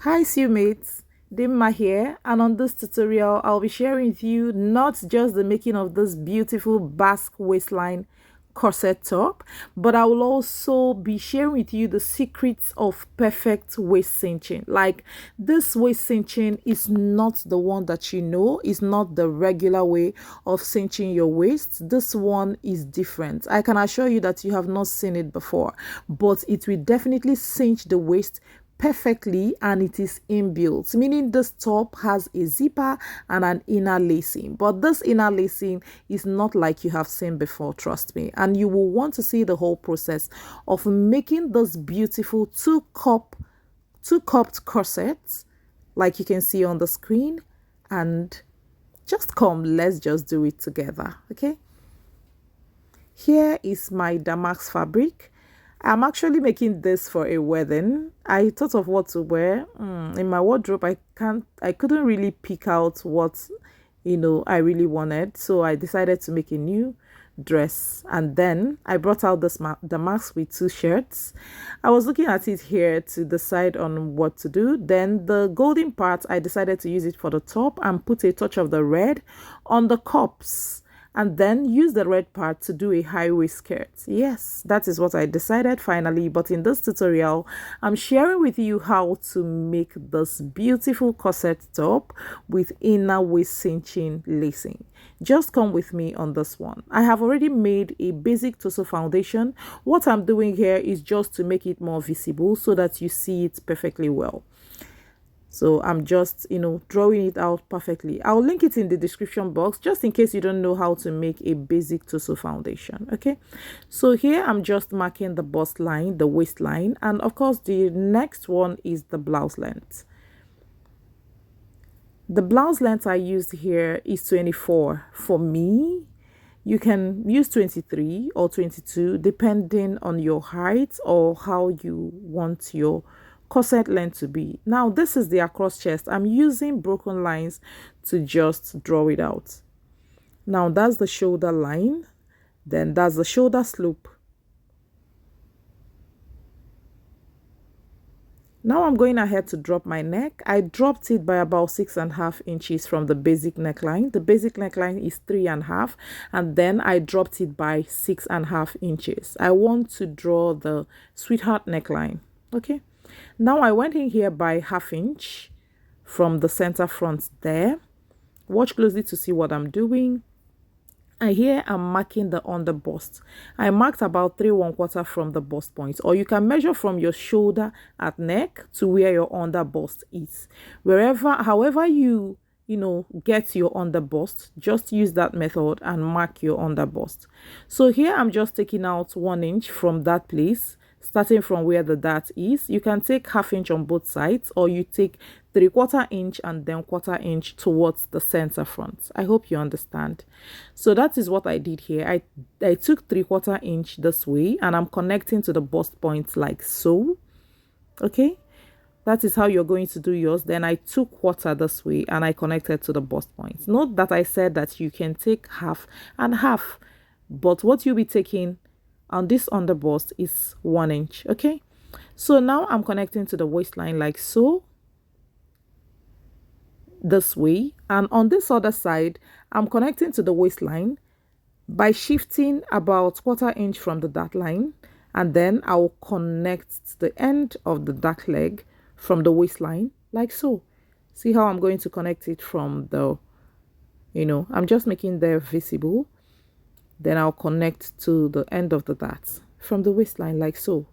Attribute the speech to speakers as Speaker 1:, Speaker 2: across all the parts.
Speaker 1: Hi mates, Dimma here, and on this tutorial I'll be sharing with you not just the making of this beautiful Basque waistline corset top, but I will also be sharing with you the secrets of perfect waist cinching. Like, this waist cinching is not the one that you know, is not the regular way of cinching your waist. This one is different. I can assure you that you have not seen it before, but it will definitely cinch the waist perfectly, and it is inbuilt, meaning this top has a zipper and an inner lacing, but this inner lacing is not like you have seen before, trust me. And you will want to see the whole process of making this beautiful two-cupped corset like you can see on the screen. And just come, let's just do it together. Okay, here is my damask fabric. I'm actually making this for a wedding. I thought of what to wear. In my wardrobe, I couldn't really pick out what, I really wanted. So I decided to make a new dress. And then I brought out this damask with two shirts. I was looking at it here to decide on what to do. Then the golden part, I decided to use it for the top and put a touch of the red on the cups, and then use the red part to do a high waist skirt. Yes, that is what I decided finally. But in this tutorial, I'm sharing with you how to make this beautiful corset top with inner waist cinching lacing. Just come with me on this one. I have already made a basic torso foundation. What I'm doing here is just to make it more visible so that you see it perfectly well. So I'm just, drawing it out perfectly. I'll link it in the description box just in case you don't know how to make a basic torso foundation. Okay, so here I'm just marking the bust line, the waistline, and of course the next one is the blouse length. The blouse length I used here is 24 for me. You can use 23 or 22 depending on your height or how you want your corset length to be. Now this is the across chest. I'm using broken lines to just draw it out. Now that's the shoulder line, then that's the shoulder slope. Now I'm going ahead to drop my neck. I dropped it by about 6.5 inches from the basic neckline. The basic neckline is 3.5, and then I dropped it by 6.5 inches. I want to draw the sweetheart neckline. Okay, now I went in here by 1/2 inch from the center front there. Watch closely to see what I'm doing. And here I'm marking the under bust. I marked about 3 1/4 from the bust point, or you can measure from your shoulder at neck to where your under bust is. However you get your under bust, just use that method and mark your under bust. So here I'm just taking out 1 inch from that place, starting from where the dart is. You can take 1/2 inch on both sides, or you take 3/4 inch and then 1/4 inch towards the center front. I hope you understand. So that is what I did here. I took 3/4 inch this way, and I'm connecting to the bust point like so. Okay, that is how you're going to do yours. Then I took 1/4 this way and I connected to the bust point. Note that I said that you can take 1/2 and 1/2, but what you'll be taking on this under bust is 1 inch. Okay, so now I'm connecting to the waistline like so, this way, and on this other side I'm connecting to the waistline by shifting about 1/4 inch from the dart line, and then I'll connect to the end of the dart leg from the waistline like so. See how I'm going to connect it from the, I'm just making there visible. Then I'll connect to the end of the dart from the waistline like so.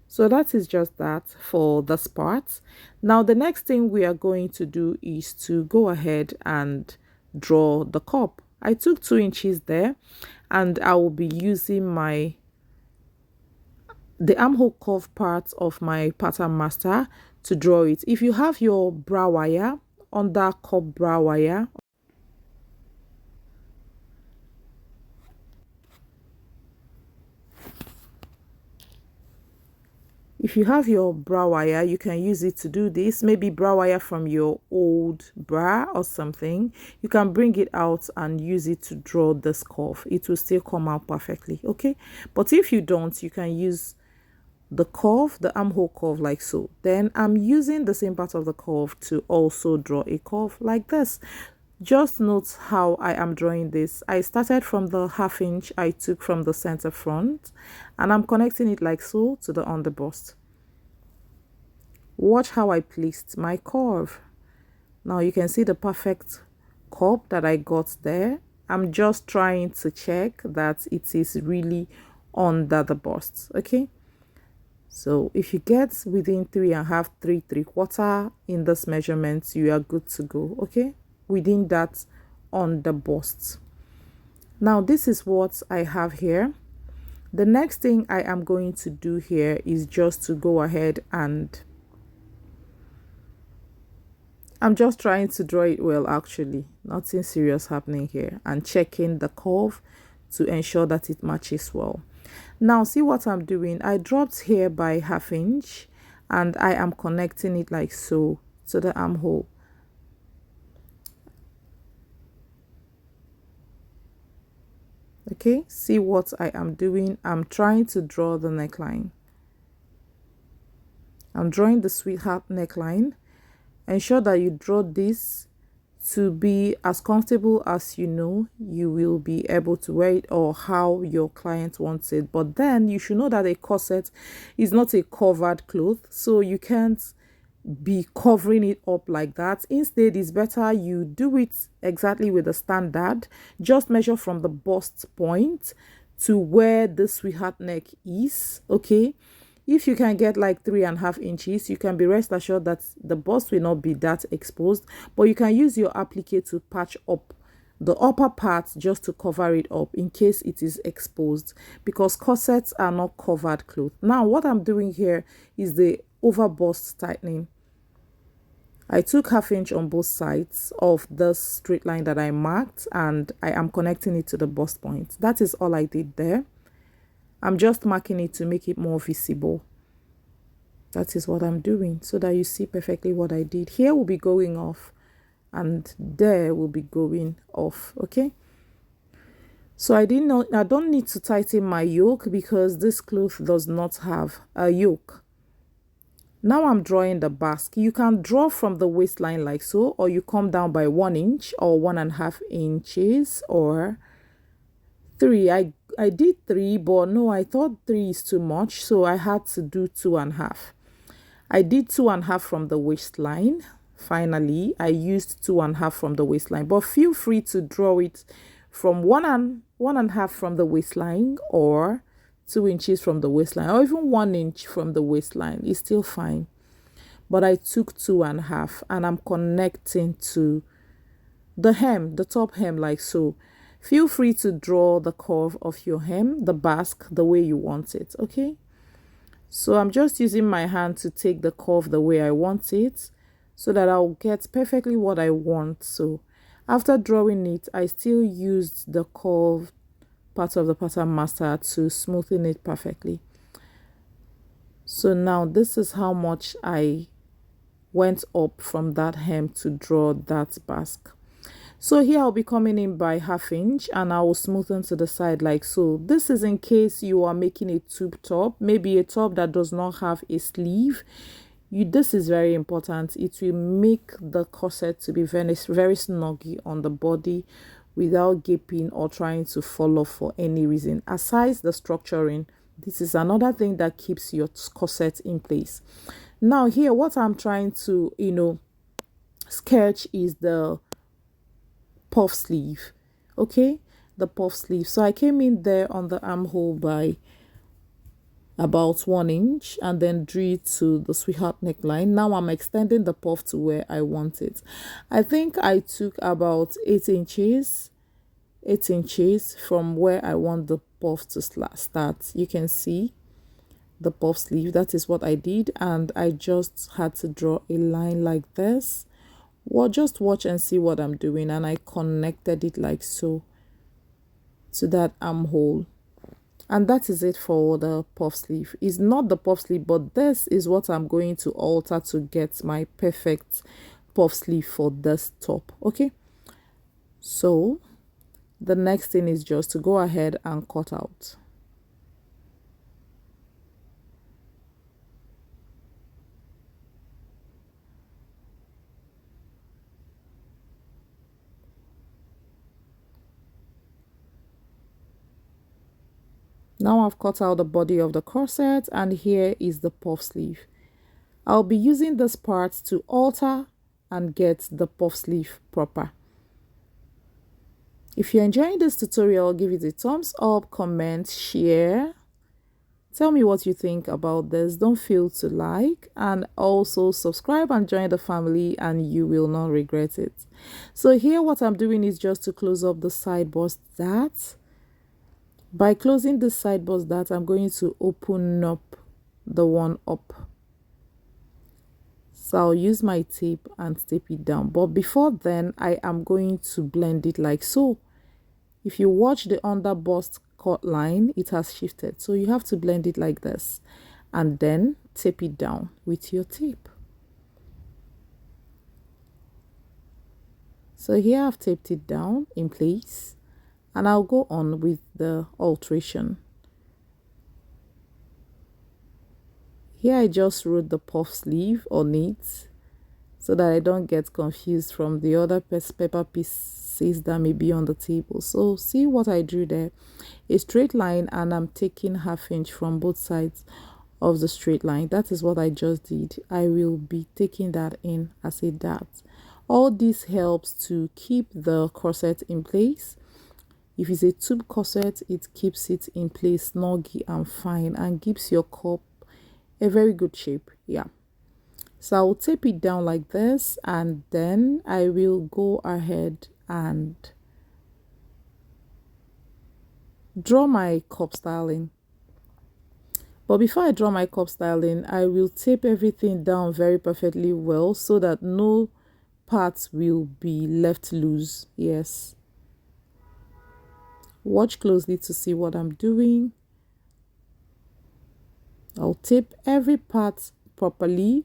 Speaker 1: So that is just that for this part. Now the next thing we are going to do is to go ahead and draw the cup. I took 2 inches there, and I will be using the armhole curve part of my pattern master to draw it. If you have your bra wire, under cup bra wire, if you have your bra wire, you can use it to do this. Maybe bra wire from your old bra or something. You can bring it out and use it to draw this curve. It will still come out perfectly. Okay, but if you don't, you can use the curve, the armhole curve, like so. Then I'm using the same part of the curve to also draw a curve like this. Just note how I am drawing this. I started from the 1/2 inch I took from the center front, and I'm connecting it like so to the underbust. Watch how I placed my curve. Now you can see the perfect curve that I got there. I'm just trying to check that it is really under the bust. Okay, so if you get within 3.5, 3/3 in this measurement, you are good to go. Okay, within that on the bust. Now this is what I have here. The next thing I am going to do here is just to go ahead and I'm just trying to draw it well, actually. Nothing serious happening here, and checking the curve to ensure that it matches well. Now see what I'm doing. I dropped here by 1/2 inch and I am connecting it like so to the armhole. Okay, see what I am doing. I'm trying to draw the neckline. I'm drawing the sweetheart neckline. Ensure that you draw this to be as comfortable as you know you will be able to wear it, or how your client wants it. But then you should know that a corset is not a covered cloth, so you can't be covering it up like that. Instead, it's better you do it exactly with the standard. Just measure from the bust point to where the sweetheart neck is. Okay, if you can get like 3.5 inches, you can be rest assured that the bust will not be that exposed, but you can use your applique to patch up the upper part just to cover it up in case it is exposed, because corsets are not covered clothes. Now what I'm doing here is the over bust tightening. I took 1/2 inch on both sides of the straight line that I marked, and I am connecting it to the bust point. That is all I did there. I'm just marking it to make it more visible. That is what I'm doing, so that you see perfectly what I did. Here will be going off and there will be going off. Okay, so I don't need to tighten my yoke because this cloth does not have a yoke. Now I'm drawing the basque. You can draw from the waistline like so, or you come down by 1 inch or 1.5 inches or 3. I did 3, but no, I thought 3 is too much, so I had to do 2.5. I did 2.5 from the waistline. Finally, I used 2.5 from the waistline, but feel free to draw it from 1.5 from the waistline, or 2 inches from the waistline, or even 1 inch from the waistline is still fine. But I took 2.5 and I'm connecting to the hem, the top hem, like so. Feel free to draw the curve of your hem, the basque, the way you want it. Okay, so I'm just using my hand to take the curve the way I want it, so that I'll get perfectly what I want. So after drawing it, I still used the curve part of the pattern master to smoothen it perfectly. So now this is how much I went up from that hem to draw that basque. So here I'll be coming in by 1/2 inch and I will smoothen to the side like so. This is in case you are making a tube top, maybe a top that does not have a sleeve. This is very important. It will make the corset to be very, very snuggy on the body without gaping or trying to fall off for any reason. Aside the structuring, this is another thing that keeps your corset in place. Now here, what I'm trying to, sketch is the puff sleeve. Okay, the puff sleeve. So I came in there on the armhole by about 1 inch and then drew it to the sweetheart neckline. Now I'm extending the puff to where I want it. I think I took about 8 inches from where I want the puff to start. You can see the puff sleeve. That is what I did, and I just had to draw a line like this. Well, just watch and see what I'm doing, and I connected it like so to that armhole. And that is it for the puff sleeve. It's not the puff sleeve, but this is what I'm going to alter to get my perfect puff sleeve for this top. Okay, so the next thing is just to go ahead and cut out. Now I've cut out the body of the corset, and here is the puff sleeve. I'll be using this part to alter and get the puff sleeve proper. If you're enjoying this tutorial, give it a thumbs up, comment, share. Tell me what you think about this. Don't fail to like, and also subscribe and join the family, and you will not regret it. So here what I'm doing is just to close up the side bust dart. By closing the side bust dart, I'm going to open up the one up. So I'll use my tape and tape it down. But before then, I am going to blend it like so. If you watch the under bust cut line, it has shifted. So you have to blend it like this. And then tape it down with your tape. So here I've taped it down in place. And I'll go on with the alteration. Here I just wrote the puff sleeve on it so that I don't get confused from the other paper pieces that may be on the table. So see what I drew there? A straight line, and I'm taking 1/2 inch from both sides of the straight line. That is what I just did. I will be taking that in as a dart. All this helps to keep the corset in place. If it's a tube corset, it keeps it in place snuggy and fine and gives your cup a very good shape. Yeah, so I'll tape it down like this, and then I will go ahead and draw my cup styling. But before I draw my cup styling, I will tape everything down very perfectly well so that no parts will be left loose. Yes, watch closely to see what I'm doing. I'll tape every part properly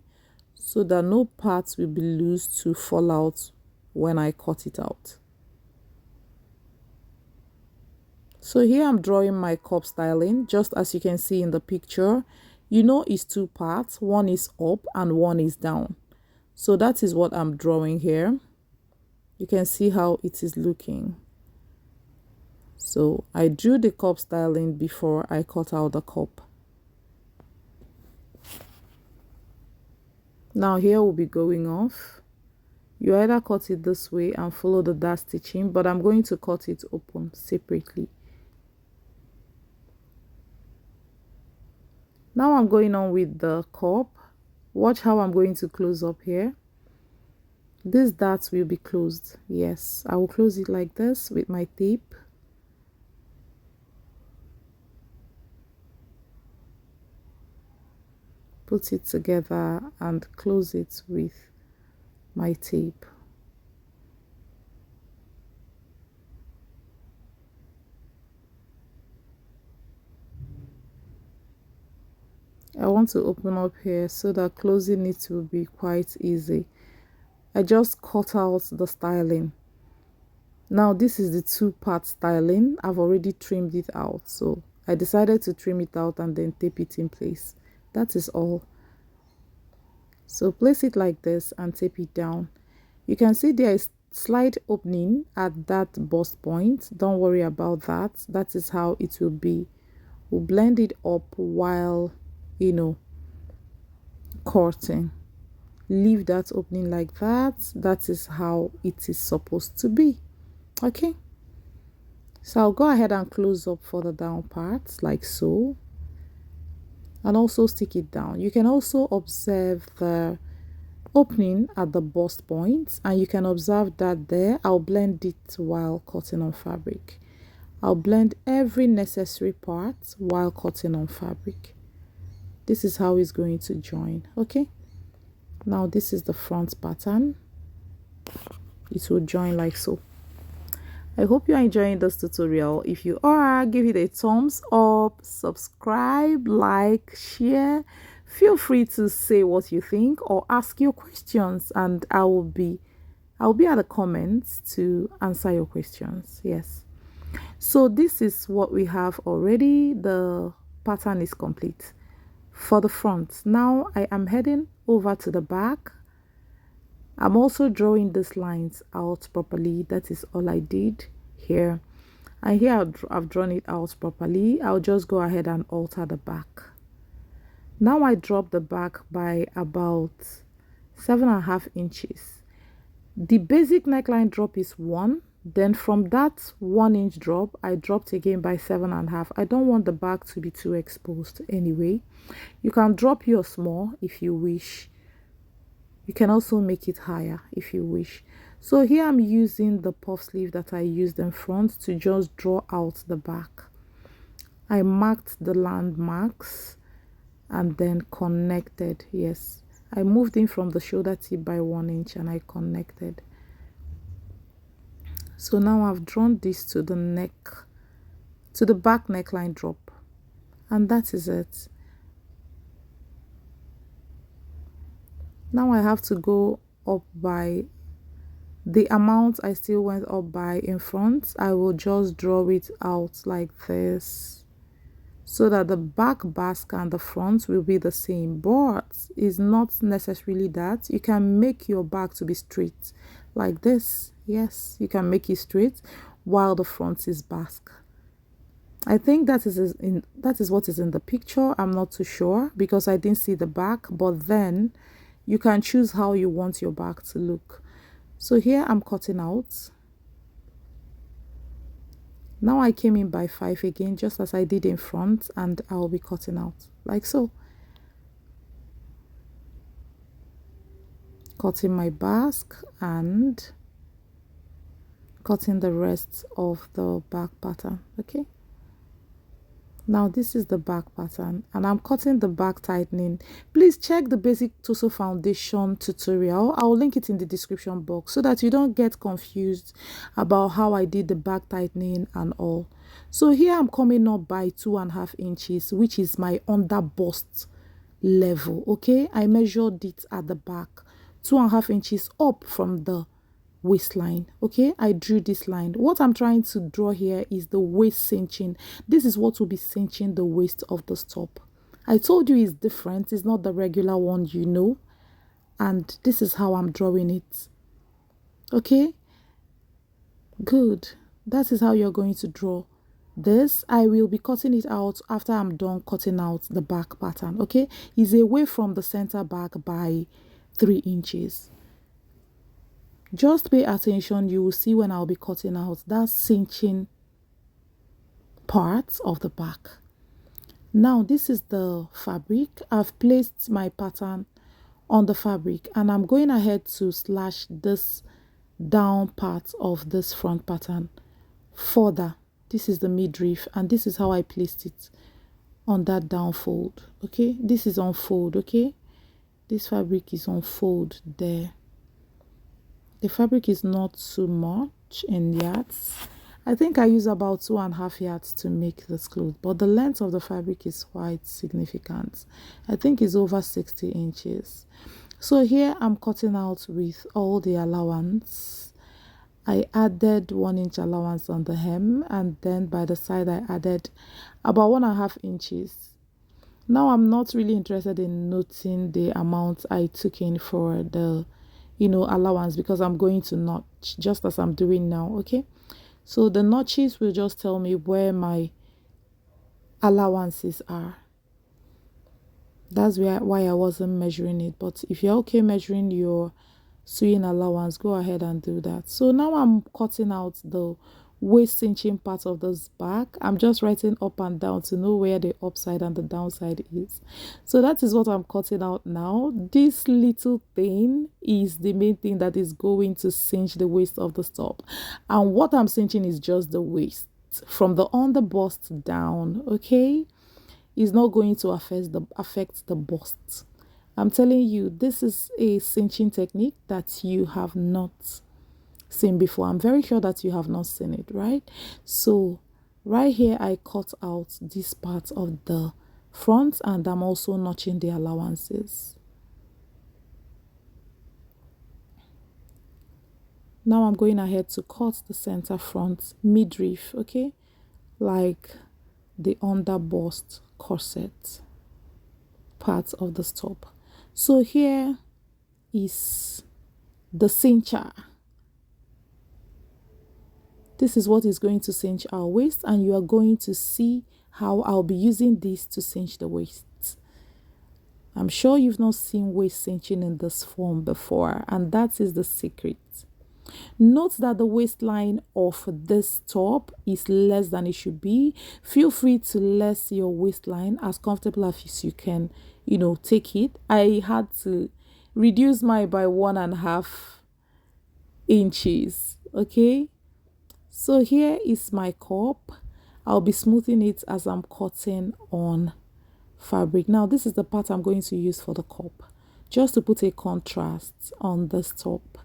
Speaker 1: so that no parts will be loose to fall out when I cut it out. So here I'm drawing my cup styling, just as you can see in the picture. You know it's two parts, one is up and one is down. So that is what I'm drawing here. You can see how it is looking. So I drew the cup styling before I cut out the cup. Now here will be going off. You either cut it this way and follow the dart stitching, but I'm going to cut it open separately. Now I'm going on with the cup. Watch how I'm going to close up here. This dart will be closed. Yes, I will close it like this with my tape. Put it together and close it with my tape. I want to open up here so that closing it will be quite easy. I just cut out the styling. Now this is the two-part styling. I've already trimmed it out, so I decided to trim it out and then tape it in place. That is all. So place it like this and tape it down. You can see there is slight opening at that bust point. Don't worry about that. That is how it will be. We'll blend it up while, you know, cutting. Leave that opening like that. That is how it is supposed to be. Okay, so I'll go ahead and close up for the down part like so, and also stick it down. You can also observe the opening at the bust point, and you can observe that there. I'll blend it while cutting on fabric. I'll blend every necessary part while cutting on fabric. This is how it's going to join. Okay, now this is the front pattern. It will join like so. I hope you are enjoying this tutorial. If you are, give it a thumbs up, subscribe, like, share. Feel free to say what you think or ask your questions, and I'll be at the comments to answer your questions. Yes. So this is what we have already. The pattern is complete for the front. Now I am heading over to the back. I'm also drawing these lines out properly. That is all I did here. And here I've drawn it out properly. I'll just go ahead and alter the back. Now I drop the back by about 7.5 inches. The basic neckline drop is 1. Then from that 1 inch drop, I dropped again by 7.5. I don't want the back to be too exposed anyway. You can drop yours small if you wish. You can also make it higher if you wish. So here I'm using the puff sleeve that I used in front to just draw out the back. I marked the landmarks and then connected. Yes, I moved in from the shoulder tip by 1 inch and I connected. So now I've drawn this to the neck, to the back neckline drop, and that is it. Now I have to go up by the amount I still went up by in front. I will just draw it out like this so that the back basque and the front will be the same, but it's not necessarily that. You can make your back to be straight like this. Yes, you can make it straight while the front is basque. I think that is what is in the picture. I'm not too sure because I didn't see the back, but then you can choose how you want your back to look. So here I'm cutting out. Now I came in by 5 again, just as I did in front, and I'll be cutting out like so. Cutting my basque and cutting the rest of the back pattern. Okay. Now this is the back pattern and I'm cutting the back tightening. Please check the basic torso foundation tutorial. I'll link it in the description box so that you don't get confused about how I did the back tightening and all. So here I'm coming up by 2.5 inches, which is my under bust level. Okay, I measured it at the back, 2.5 inches up from the waistline. Okay, I drew this line. What I'm trying to draw here is the waist cinching. This is what will be cinching the waist of the top. I told you it's different. It's not the regular one, you know, and this is how I'm drawing it. Okay, good. That is how you're going to draw this. I will be cutting it out after I'm done cutting out the back pattern. Okay, it's away from the center back by 3 inches. Just pay attention. You will see when I'll be cutting out that cinching part of the back. Now this is the fabric. I've placed my pattern on the fabric and I'm going ahead to slash this down part of this front pattern further. This is the midriff and this is how I placed it on that down fold. Okay, this is on fold. Okay, this fabric is on fold there. The fabric is not too much in yards. I think I use about 2.5 yards to make this cloth, but the length of the fabric is quite significant. I think it's over 60 inches. So here I'm cutting out with all the allowance. I added 1 inch allowance on the hem, and then by the side I added about 1.5 inches. Now I'm not really interested in noting the amount I took in for the allowance because I'm going to notch just as I'm doing now. Okay, so the notches will just tell me where my allowances are. That's why I wasn't measuring it, but if you're okay measuring your sewing allowance, go ahead and do that. So now I'm cutting out the waist cinching part of this back. I'm just writing up and down to know where the upside and the downside is. So that is what I'm cutting out now. This little thing is the main thing that is going to cinch the waist of the top, and what I'm cinching is just the waist from the under bust down. Okay, it's not going to affect the bust. I'm telling you, this is a cinching technique that you have not seen before. I'm very sure that you have not seen it, right? So right here I cut out this part of the front and I'm also notching the allowances. Now I'm going ahead to cut the center front midriff, okay, like the under bust corset part of the top. So here is the cincher. This is what is going to cinch our waist, and you are going to see how I'll be using this to cinch the waist. I'm sure you've not seen waist cinching in this form before, and that is the secret. Note that the waistline of this top is less than it should be. Feel free to less your waistline as comfortable as you can, take it. I had to reduce mine by 1.5 inches. Okay, so here is my cup. I'll be smoothing it as I'm cutting on fabric. Now this is the part I'm going to use for the cup, just to put a contrast on this top.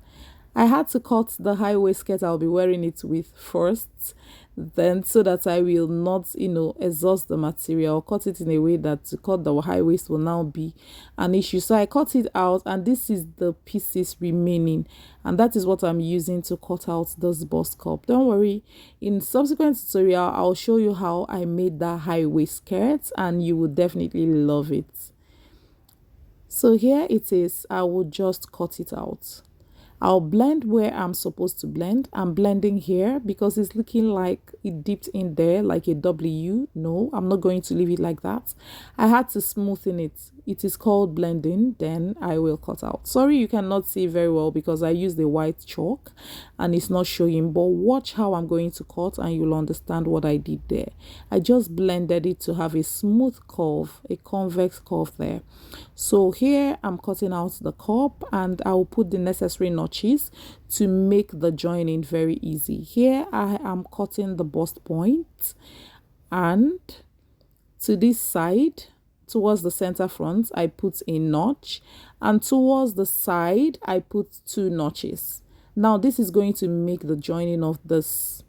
Speaker 1: I had to cut the high waist skirt I'll be wearing it with first, then so that I will not, exhaust the material, cut it in a way that to cut the high waist will now be an issue. So I cut it out, and this is the pieces remaining, and that is what I'm using to cut out this bust cup. Don't worry, in subsequent tutorial I'll show you how I made that high waist skirt, and you will definitely love it. So here it is. I will just cut it out. I'll blend where I'm supposed to blend. I'm blending here because it's looking like it dipped in there like a W. No, I'm not going to leave it like that. I had to smoothen it. It is called blending. Then I will cut out. Sorry, you cannot see very well because I used the white chalk and it's not showing, but watch how I'm going to cut and you'll understand what I did there. I just blended it to have a smooth curve, a convex curve there. So here I'm cutting out the cup, and I will put the necessary notches to make the joining very easy. Here I am cutting the bust point, and to this side towards the center front I put a notch, and towards the side I put 2 notches. Now this is going to make the joining of this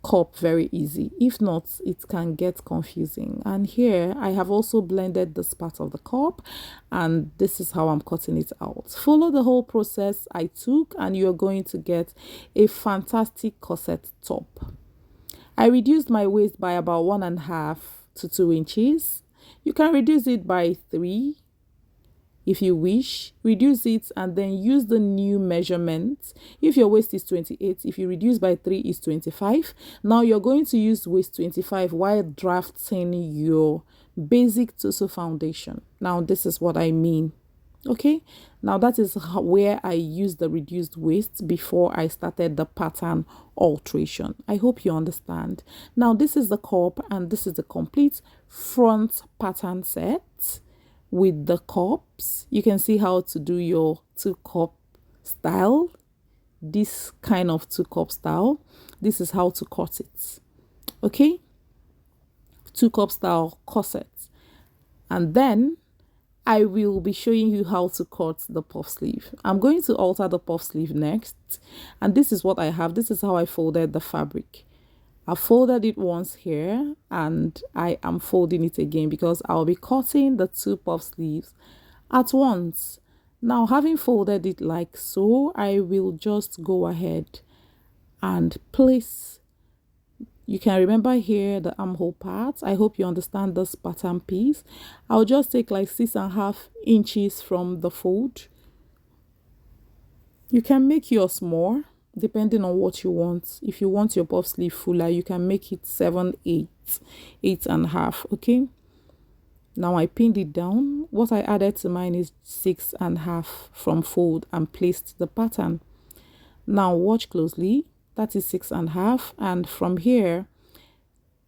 Speaker 1: cup very easy. If not, it can get confusing. And here I have also blended this part of the cup, and this is how I'm cutting it out. Follow the whole process I took and you're going to get a fantastic corset top. I reduced my waist by about 1.5 to 2 inches. You can reduce it by 3 if you wish. Reduce it and then use the new measurement. If your waist is 28, if you reduce by 3 is 25. Now you're going to use waist 25 while drafting your basic torso foundation. Now this is what I mean. Okay, now that is where I used the reduced waist before I started the pattern alteration. I hope you understand. Now this is the cup, and this is the complete front pattern set with the cups. You can see how to do your 2-cup style, this kind of 2-cup style. This is how to cut it. Okay, 2-cup style corset. And then I will be showing you how to cut the puff sleeve. I'm going to alter the puff sleeve next, and this is what I have. This is how I folded the fabric. I folded it once here, and I am folding it again because I'll be cutting the 2 puff sleeves at once. Now, having folded it like so, I will just go ahead and place. You can remember here the armhole part. I hope you understand this pattern piece. I'll just take like 6.5 inches from the fold. You can make yours more depending on what you want. If you want your puff sleeve fuller, you can make it 7, 8, 8.5. Okay, now I pinned it down. What I added to mine is 6.5 from fold and placed the pattern. Now watch closely. That is 6.5, and from here,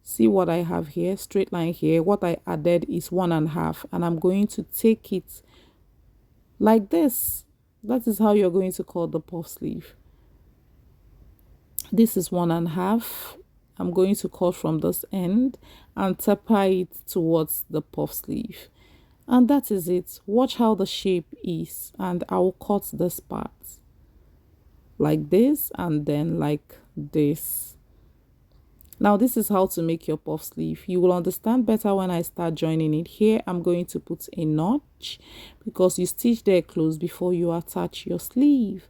Speaker 1: see what I have here, straight line here. What I added is 1.5, and I'm going to take it like this. That is how you're going to cut the puff sleeve. This is 1.5. I'm going to cut from this end and taper it towards the puff sleeve, and that is it. Watch how the shape is, and I will cut this part like this and then like this. Now this is how to make your puff sleeve. You will understand better when I start joining it. Here I'm going to put a notch because you stitch there close before you attach your sleeve.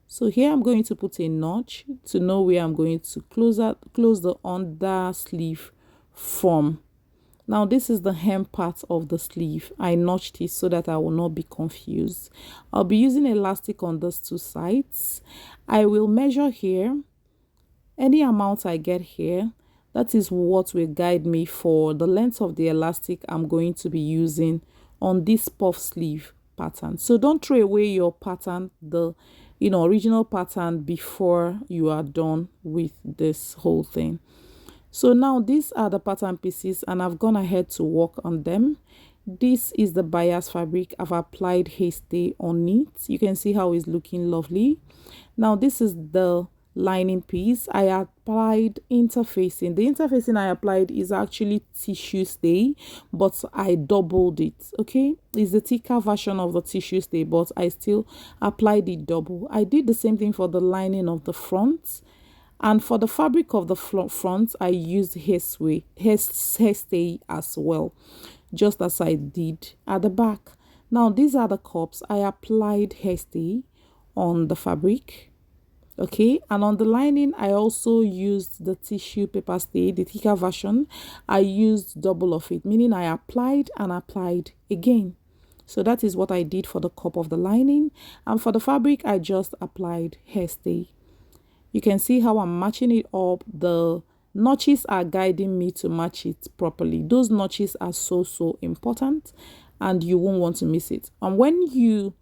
Speaker 1: So here I'm going to put a notch to know where I'm going to close the under sleeve from. Now this is the hem part of the sleeve. I notched it so that I will not be confused. I'll be using elastic on those 2 sides. I will measure here Any amount I get here, that is what will guide me for the length of the elastic I'm going to be using on this puff sleeve pattern. So don't throw away your pattern, the original pattern, before you are done with this whole thing. So now these are the pattern pieces and I've gone ahead to work on them. This is the bias fabric. I've applied haste on it. You can see how it's looking lovely. Now this is the lining piece. I applied interfacing. The interfacing I applied is actually tissue stay, but I doubled it. Okay, it's the thicker version of the tissue stay, but I still applied it double. I did the same thing for the lining of the front. And for the fabric of the front, I used hair stay as well, just as I did at the back. Now, these are the cups. I applied hair stay on the fabric, okay? And on the lining, I also used the tissue paper stay, the thicker version. I used double of it, meaning I applied and applied again. So that is what I did for the cup of the lining. And for the fabric, I just applied hair stay. You can see how I'm matching it up. The notches are guiding me to match it properly. Those notches are so important and you won't want to miss it. And when you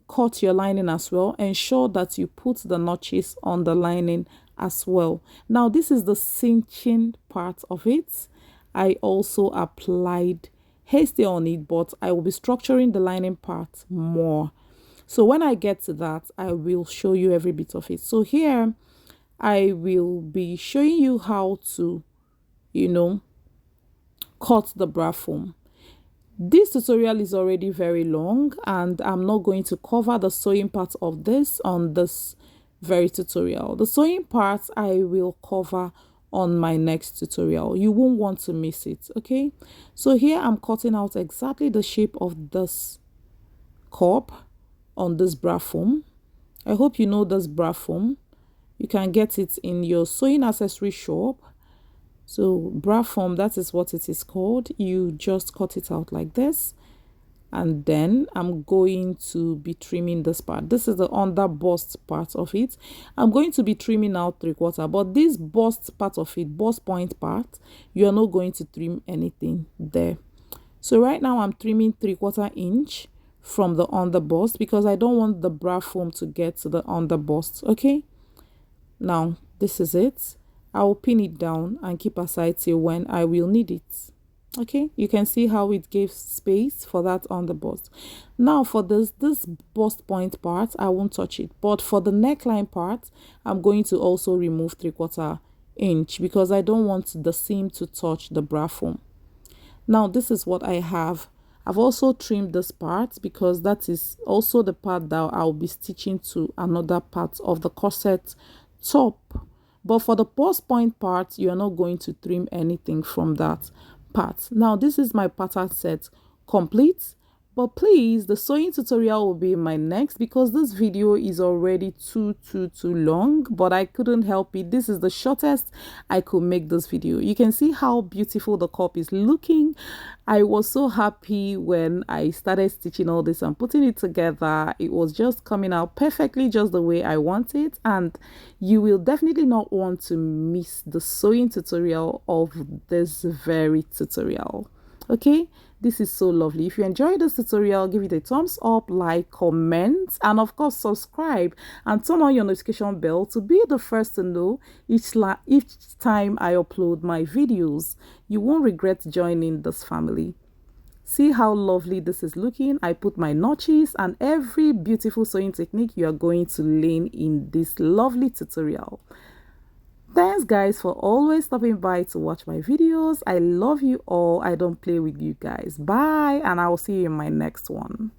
Speaker 1: cut your lining as well, ensure that you put the notches on the lining as well. Now this is the cinching part of it. I also applied haste on it, but I will be structuring the lining part more. So when I get to that, I will show you every bit of it. So here, I will be showing you how to, cut the bra foam. This tutorial is already very long and I'm not going to cover the sewing part of this on this very tutorial. The sewing part I will cover on my next tutorial. You won't want to miss it, okay? So here I'm cutting out exactly the shape of this cup on this bra foam. I hope you know this bra foam. You can get it in your sewing accessory shop. So bra foam, that is what it is called. You just cut it out like this. And then I'm going to be trimming this part. This is the under bust part of it. I'm going to be trimming out 3/4, but this bust part of it, bust point part, you're not going to trim anything there. So right now I'm trimming 3/4 inch from the under bust because I don't want the bra foam to get to the under bust. Okay, now this is it. I will pin it down and keep aside till when I will need it. Okay, you can see how it gives space for that under bust. Now for this bust point part, I won't touch it, but for the neckline part, I'm going to also remove 3/4 inch because I don't want the seam to touch the bra foam. Now this is what I have. I've also trimmed this part because that is also the part that I'll be stitching to another part of the corset top. But for the bust point part, you're not going to trim anything from that part. Now this is my pattern set complete. But please, the sewing tutorial will be my next because this video is already too long, but I couldn't help it. This is the shortest I could make this video. You can see how beautiful the cup is looking. I was so happy when I started stitching all this and putting it together. It was just coming out perfectly just the way I want it, and you will definitely not want to miss the sewing tutorial of this very tutorial. Okay, this is so lovely. If you enjoyed this tutorial, give it a thumbs up, like, comment, and of course subscribe and turn on your notification bell to be the first to know each time I upload my videos. You won't regret joining this family. See how lovely this is looking. I put my notches and every beautiful sewing technique you are going to learn in this lovely tutorial. Thanks guys for always stopping by to watch my videos. I love you all. I don't play with you guys. Bye, and I will see you in my next one.